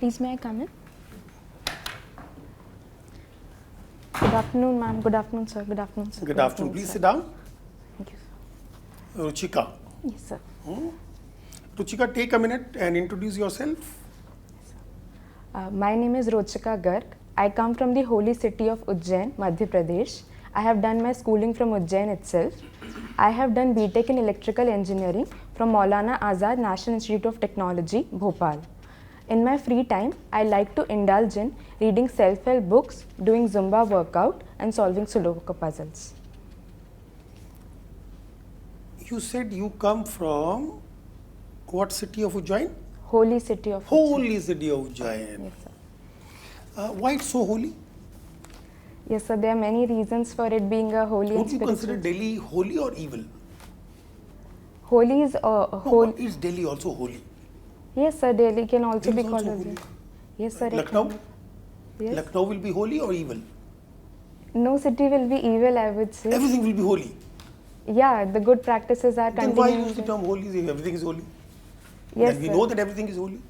Please, may I come in? Good afternoon, ma'am. Good afternoon, sir. Good afternoon, sir. Good afternoon. Please sit down. Thank you, sir. Rochika. Yes, sir. Rochika, take a minute and introduce yourself. Yes, sir. My name is ROCHIKA GARG. I come from the holy city of Ujjain, Madhya Pradesh. I have done my schooling from Ujjain itself. I have done BTech in Electrical Engineering from Maulana Azad National Institute of Technology, Bhopal. In my free time, I like to indulge in reading self-help books, doing Zumba workout and solving Sudoku puzzles. You said you come from what city of Ujjain? Holy city of Ujjain. Holy city of Ujjain. Yes, sir. Why it's so holy? Yes, sir. There are many reasons for it being a holy and Would you spiritual. consider Delhi holy or evil? Holy is No, is Delhi also holy? Yes, sir. Delhi can also Delhi be is called also as holy. Yes, sir. it Lucknow? can be. Yes. Lucknow will be holy or evil? No city will be evil, I would say. Everything will be holy. Yeah, the good practices are Then why continuing. use the term holy if everything is holy? Yes, Then we sir. know that everything is holy.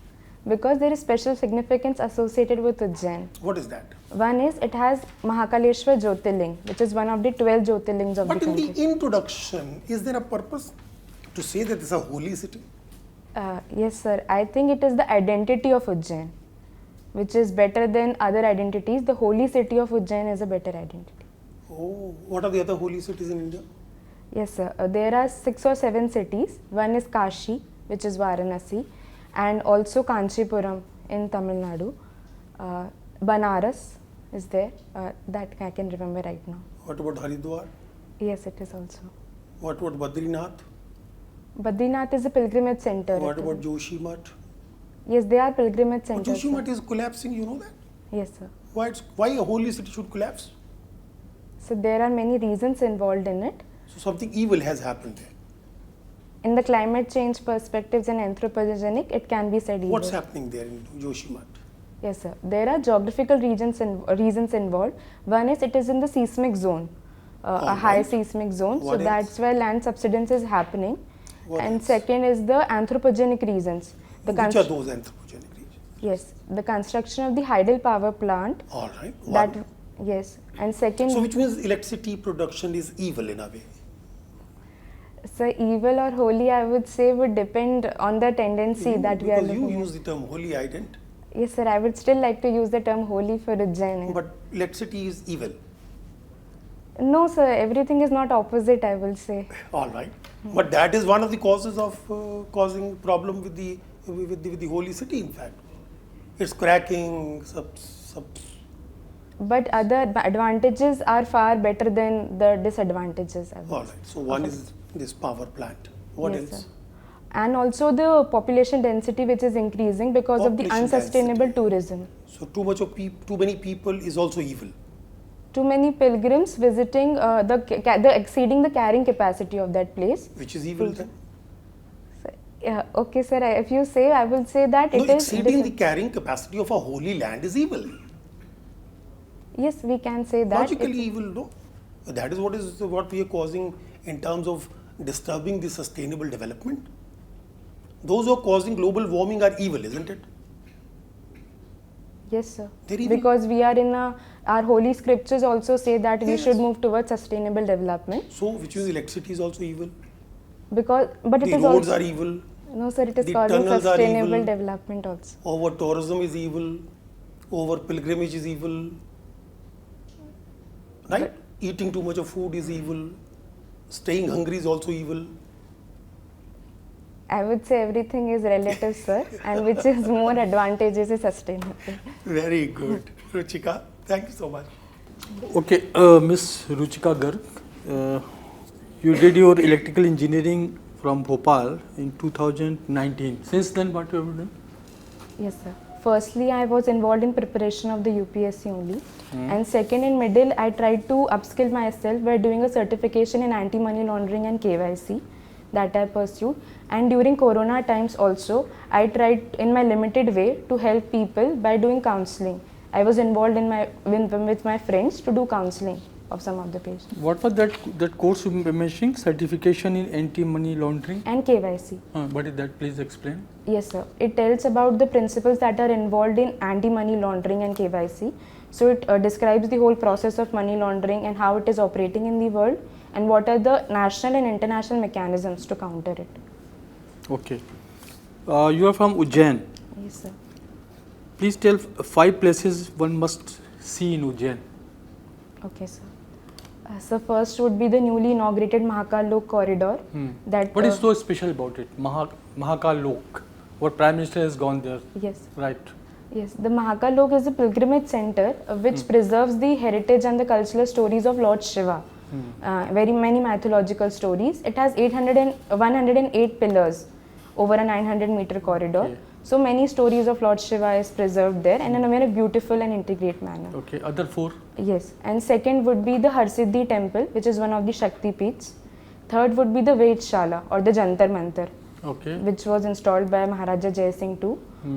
Because there is special significance associated with Ujjain. What is that? One is it has Mahakaleshwar Jyotirling, which is one of the 12 Jyotirlings of But the in country. the introduction, is there a purpose to say that it's a holy city? Yes, sir. I think it is the identity of Ujjain, which is better than other identities. The holy city of Ujjain is a better identity. Oh, what are the other holy cities in India? Yes, sir. There are 6 or 7 cities. One is Kashi, which is Varanasi, and also Kanchipuram in Tamil Nadu. Banaras is there. That I can remember right now. What about Haridwar? Yes, it is also. What about Badrinath? Badrinath is a pilgrimage center. What about Joshimath? Yes, they are pilgrimage Oh, centers. sir. Joshimath is collapsing, you know that? Yes, sir. Why a holy city should collapse? So there are many reasons involved in it. So something evil has happened there. In the climate change perspectives and anthropogenic, it can be said evil. What's happening there in Joshimath? Yes, sir. There are geographical reasons involved. One is it is in the seismic zone, a high seismic zone. What so that's where land subsidence is happening. What and else? second is the anthropogenic reasons. Which are those anthropogenic regions? Yes, the construction of the hydel power plant. All right. That one. yes, and second. So which means electricity production is evil in a way. So evil or holy, I would say, would depend on the tendency that we are Because you looking use the term holy, I didn't. at. Yes, sir. I would still like to use the term holy for Ujjain. But electricity is evil. No, sir. Everything is not opposite, I will say. All right. But that is one of the causes of causing problem with the holy city, in fact. It's cracking, But other advantages are far better than the disadvantages, I would All right. So one is this power plant. What Yes, else? sir. And also the population density, which is increasing because of the Population unsustainable density. tourism. So too many people is also evil. Too many pilgrims visiting the exceeding the carrying capacity of that place. Which is evil then? So, yeah, okay, sir. If you say, I will say that No, it is. exceeding the carrying capacity of a holy land is evil. Yes, we can say that. Logically evil, no? That is what we are causing in terms of disturbing the sustainable development. Those who are causing global warming are evil, isn't it? Yes, sir. They're evil. Because we are in our holy scriptures also say that we Yes. should move towards sustainable development. So, which means electricity is also evil. But it The is roads also are evil. no, sir. It is the causing tunnels are sustainable evil. development also. Over tourism is evil. Over pilgrimage is evil. Right? Eating too much of food is evil. Staying hungry is also evil. I would say everything is relative, sir, and which is more advantageous is sustainable. Very good. Ruchika, thank you so much. Okay, Miss Rochika Garg, you did your electrical engineering from Bhopal in 2019. Since then, what you have done? Yes, sir. Firstly, I was involved in preparation of the UPSC only. And second, in middle, I tried to upskill myself by doing a certification in anti-money laundering and KYC that I pursued. And during Corona times also, I tried in my limited way to help people by doing counseling. I was involved with my friends to do counseling of some of the patients. What was that course you were mentioning? Certification in anti-money laundering? And KYC. What is that? Please explain. Yes, sir. It tells about the principles that are involved in anti-money laundering and KYC. So it describes the whole process of money laundering and how it is operating in the world and what are the national and international mechanisms to counter it. Okay. You are from Ujjain. Yes, sir. Please tell 5 places one must see in Ujjain. Okay, sir. So first would be the newly inaugurated Mahakal Lok corridor. What is so special about it? Mahakal Lok. What Prime Minister has gone there? Yes. Right. Yes, the Mahakal Lok is a pilgrimage center which preserves the heritage and the cultural stories of Lord Shiva. Very many mythological stories. It has 108 pillars over a 900-meter corridor. Okay. So many stories of Lord Shiva is preserved there and in a very beautiful and integrate manner. Okay. Other 4? Yes, and second would be the Harsiddhi temple, which is one of the Shakti Peeths. Third would be the Vedshala or the Jantar Mantar, Okay. which was installed by Maharaja Jai Singh II.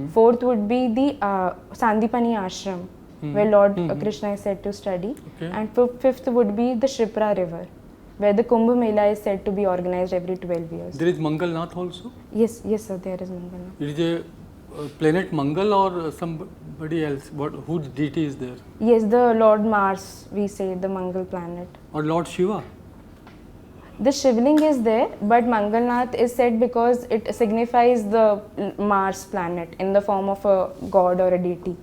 Fourth would be the Sandipani Ashram, where Lord Krishna is said to study. Okay. And fifth would be the Shipra River, where the Kumbh Mela is said to be organized every 12 years. There is Mangalnath also? Yes, sir, there is Mangalnath. It is a planet Mangal or somebody else? Whose deity is there? Yes, the Lord Mars, we say, the Mangal planet. Or Lord Shiva? The Shivling is there, but Mangalnath is said because it signifies the Mars planet in the form of a god or a deity.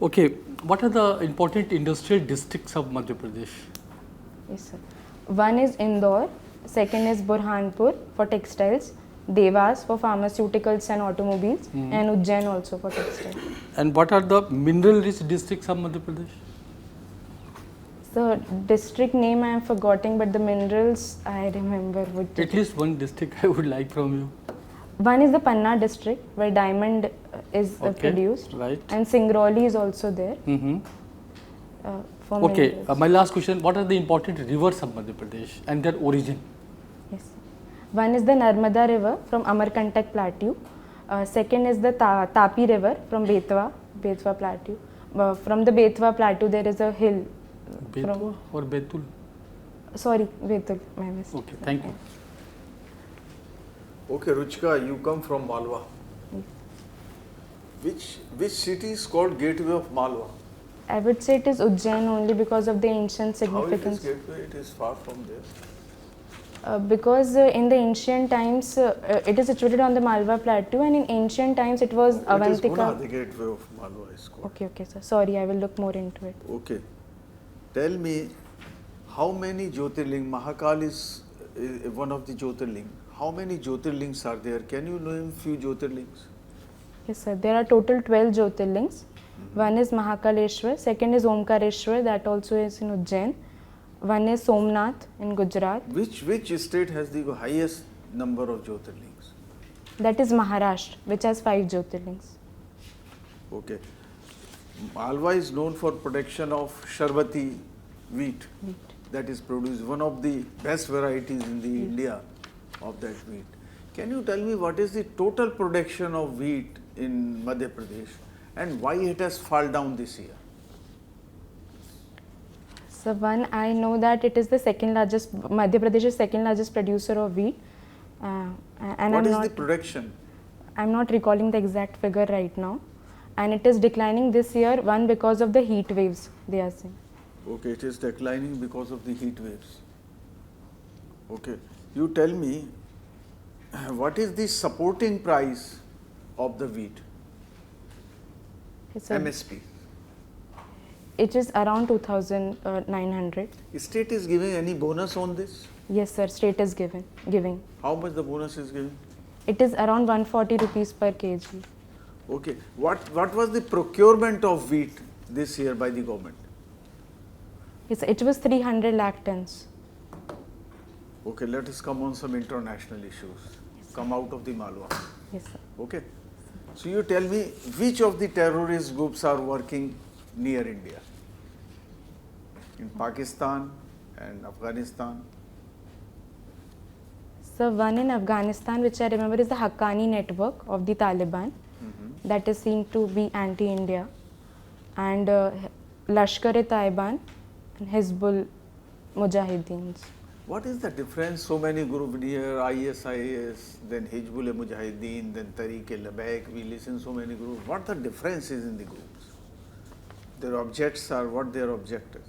Okay. What are the important industrial districts of Madhya Pradesh? Yes, sir. One is Indore, second is Burhanpur for textiles, Devas for pharmaceuticals and automobiles, and Ujjain also for textiles. And what are the mineral-rich districts of Madhya Pradesh? So district name I am forgetting, but the minerals I remember. At least one district I would like from you. One is the Panna district where diamond is produced, right. and Singrauli is also there. For Okay, minerals. my last question, what are the important rivers of Madhya Pradesh and their origin? Yes. One is the Narmada river from Amarkantak plateau. Second is the Tapi river from Betwa plateau. From the Betwa plateau there is a hill. Betwa or Betul? Sorry, Betul, my mistake. Okay, thank you. Okay, Ruchika, you come from Malwa. Which city is called Gateway of Malwa? I would say it is Ujjain only because of the ancient significance. How it is Gateway? It is far from there. Because in the ancient times, it is situated on the Malwa plateau, and in ancient times it was Avantika. It is Guna, the Gateway of Malwa is called. Okay, sir. Sorry, I will look more into it. Okay. Tell me, how many Jyotirling, Mahakal is one of the Jyotirling. How many Jyotirlings are there? Can you name few Jyotirlings? Yes, sir. There are total 12 Jyotirlings. One is Mahakaleshwar, second is Omkareshwar, that also is in Ujjain. One is Somnath in Gujarat. Which state has the highest number of Jyotirlings? That is Maharashtra, which has 5 Jyotirlings. Okay. Malwa is known for production of Sharbati wheat. That is produced, one of the best varieties in the India of that wheat. Can you tell me what is the total production of wheat in Madhya Pradesh and why it has fallen down this year? So one, I know that it is the second largest, Madhya Pradesh is second largest producer of wheat. And What is the production? I'm not recalling the exact figure right now. And it is declining this year, one because of the heat waves they are seeing. Okay, it is declining because of the heat waves. Okay, you tell me, what is the supporting price of the wheat? It's a- MSP. It is around 2,900. State is giving any bonus on this? Yes, sir. State is giving. How much the bonus is giving? It is around 140 rupees per kg. Okay, what was the procurement of wheat this year by the government? Yes, it was 300 lakh tons. Okay, let us come on some international issues. Come out of the Malwa. Yes, sir. Okay. So you tell me, which of the terrorist groups are working near India? In Pakistan and Afghanistan? So one in Afghanistan, which I remember, is the Haqqani network of the Taliban. That is seen to be anti-India. And Lashkar-e-Taiban and Hizbul Mujahideens. What is the difference? So many groups here, IAS, then Hizbul Mujahideen, then Tehreek-e-Labbaik. We listen so many groups. What the difference is in the groups? Their objects are what their objectives.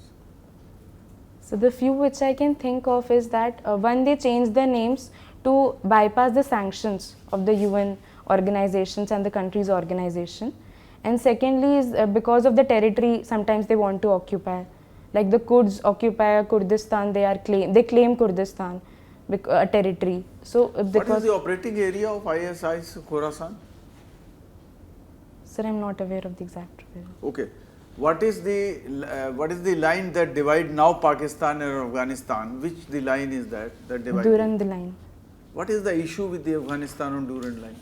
So the few which I can think of is that one, they change their names to bypass the sanctions of the UN organizations and the country's organization. And secondly is because of the territory sometimes they want to occupy. Like the Kurds occupy Kurdistan, they claim Kurdistan, a territory. So What is the operating area of ISI's Khorasan? Sir, I'm not aware of the exact figure. Okay. What is the line that divides now Pakistan and Afghanistan? Which the line is that divides? Durand line. What is the issue with the Afghanistan and Durand line?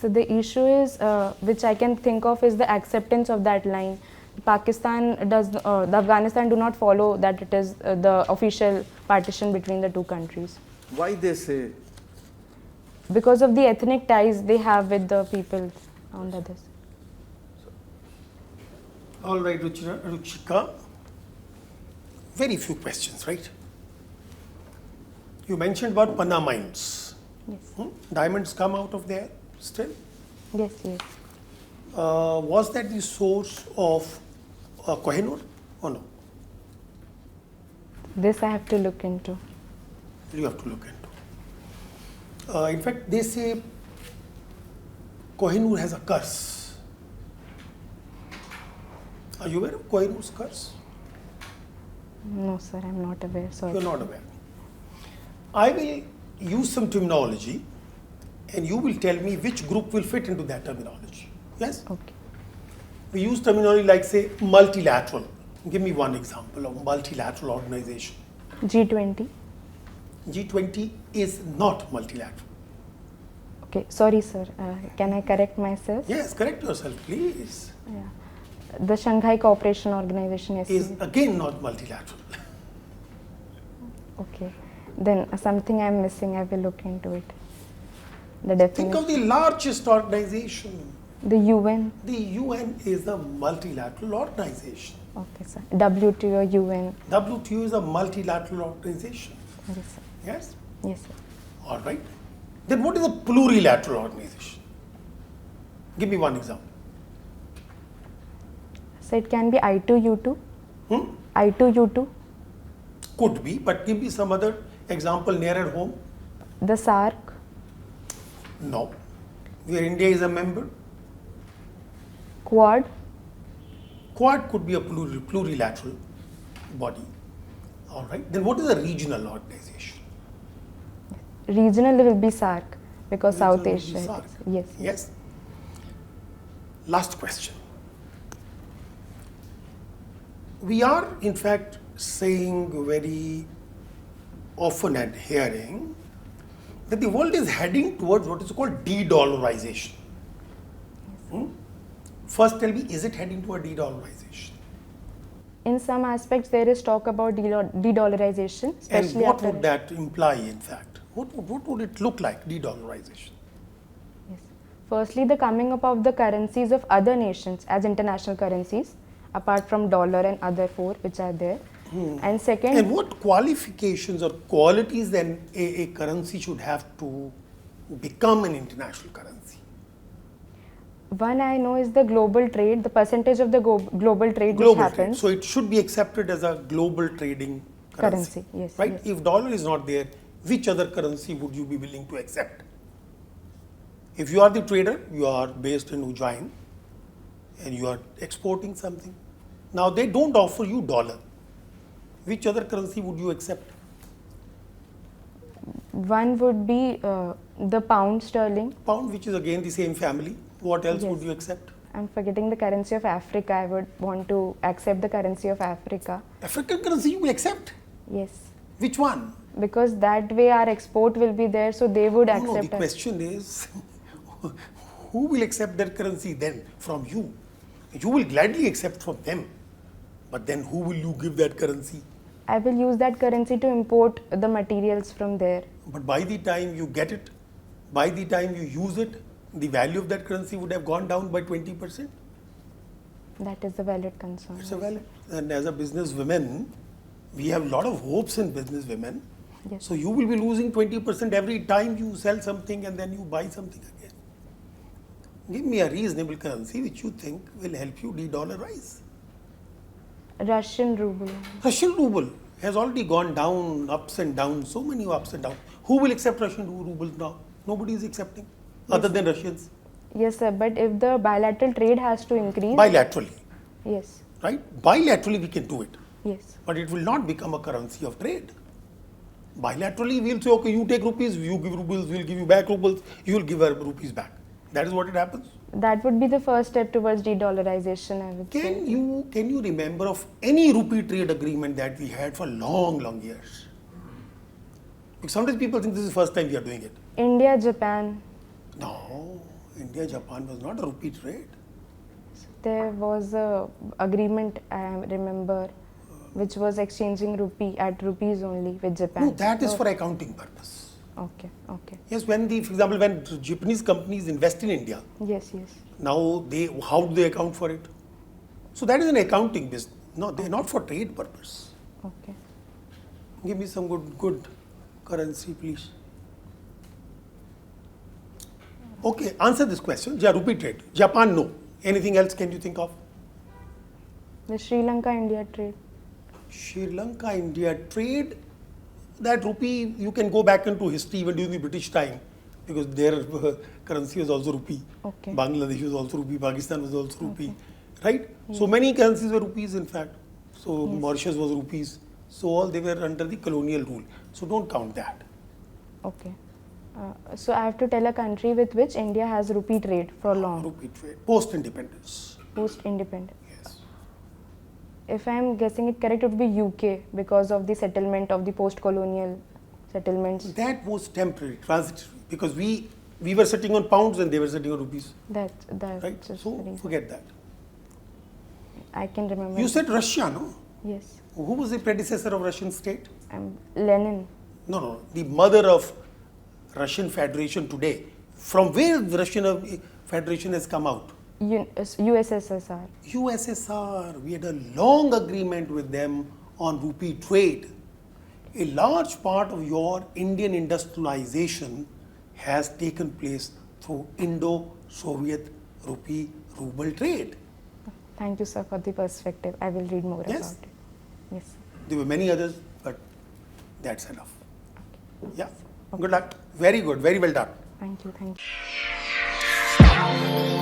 So the issue is, which I can think of, is the acceptance of that line. Pakistan does, the Afghanistan do not follow that it is the official partition between the two countries. Why they say? Because of the ethnic ties they have with the people on the other side. All right, Ruchika. Very few questions, right? You mentioned about Panna mines. Yes. Diamonds come out of there still? Yes, yes. Was that the source of Kohinoor or no? This I have to look into. You have to look into. In fact, they say Kohinoor has a curse. Are you aware of Kohinoor's curse? No, sir, I'm not aware. Sorry. You're not aware. I will use some terminology and you will tell me which group will fit into that terminology. Yes? Okay. We use terminology like, say, multilateral. Give me one example of multilateral organization. G20. G20 is not multilateral. Okay, sorry, sir. Can I correct myself? Yes, correct yourself, please. Yeah. The Shanghai Cooperation Organization Is again not multilateral. Okay. Then something I'm missing, I will look into it. The definition. Think of the largest organization. The UN. The UN is a multilateral organization. Okay, sir. WTO, UN. WTO is a multilateral organization. Yes, sir. Yes? Yes, sir. All right. Then what is a plurilateral organization? Give me one example. So it can be I2U2. Hmm? I2U2. Could be, but give me some other example nearer home. The SARC. No. Where India is a member. Quad. Quad could be a plurilateral body. All right. Then what is a regional organization? Regional will be SARC because Regional South will be Asia. SARC. Yes. Yes. Last question. We are, in fact, saying very often and hearing that the world is heading towards what is called de-dollarization. First, tell me, is it heading toward de-dollarization? In some aspects, there is talk about de-dollarization, And especially what after. would that imply, in fact? What would it look like, de-dollarization? Yes. Firstly, the coming up of the currencies of other nations as international currencies, apart from dollar and other four which are there. And second, And what qualifications or qualities then a currency should have to become an international currency? one I know is the global trade, the percentage of the global trade which Global trade. happens. So it should be accepted as a global trading currency. Yes. Right? Yes. If dollar is not there, which other currency would you be willing to accept? If you are the trader, you are based in Ujjain and you are exporting something. Now they don't offer you dollar. Which other currency would you accept? One would be the pound sterling. Pound, which is again the same family. What else Yes. would you accept? I'm forgetting the currency of Africa. I would want to accept the currency of Africa. African currency you will accept? Yes. Which one? Because that way our export will be there, so they would No, accept the us. question is, who will accept that currency then from you? You will gladly accept from them, but then who will you give that currency? I will use that currency to import the materials from there. But by the time you get it, by the time you use it, the value of that currency would have gone down by 20%. That is a valid concern. It's a valid. And as a businesswoman, we have a lot of hopes in businesswomen. Yes. So you will be losing 20% every time you sell something and then you buy something again. Give me a reasonable currency which you think will help you de-dollarize. Russian ruble. Russian ruble has already gone down, ups and downs, so many ups and downs. Who will accept Russian rubles now? Nobody is accepting, other than Russians. Yes, sir. But if the bilateral trade has to increase. Bilaterally, Yes. right? Bilaterally we can do it, Yes. but it will not become a currency of trade. Bilaterally we will say, okay, you take rupees, you give rubles, we will give you back rubles, you will give our rupees back. That is what it happens. That would be the first step towards de-dollarization, I would say. Can you remember of any rupee trade agreement that we had for long years? Because sometimes people think this is the first time we are doing it. India, Japan, No, India, Japan was not a rupee trade. there was a agreement, I remember, which was exchanging rupee at rupees only with Japan. No, that is So- for accounting purpose. Okay, okay. Yes, for example, when Japanese companies invest in India, Yes, yes. now how do they account for it? So that is an accounting business. No, they are not for trade purpose. Okay. Give me some good currency, please. Okay, answer this question. Yeah, rupee trade. Japan, no. Anything else can you think of? The Sri Lanka India trade. Sri Lanka India trade, that rupee, you can go back into history even during the British time, because their currency was also rupee. Okay. Bangladesh was also rupee, Pakistan was also rupee, right? So many currencies were rupees in fact. So Mauritius was rupees. So all they were under the colonial rule. So don't count that. Okay. So I have to tell a country with which India has rupee trade for long, Rupee trade, post-independence. post-independent. Yes. If I am guessing it correct, it would be UK because of the settlement of the post-colonial settlements. That was temporary, transitory, because we were sitting on pounds and they were sitting on rupees, That's right? just the So reason. forget that. I can remember. You said Russia, no? Yes. Who was the predecessor of Russian state? Lenin. No, the mother of Russian Federation today. From where the Russian Federation has come out? USSR. USSR. We had a long agreement with them on rupee trade. A large part of your Indian industrialization has taken place through Indo-Soviet rupee ruble trade. Thank you, sir, for the perspective. I will read more Yes. about it. Yes. There were many others, but that's enough. Yeah. Good luck. Very good. Very well done. Thank you. Thank you.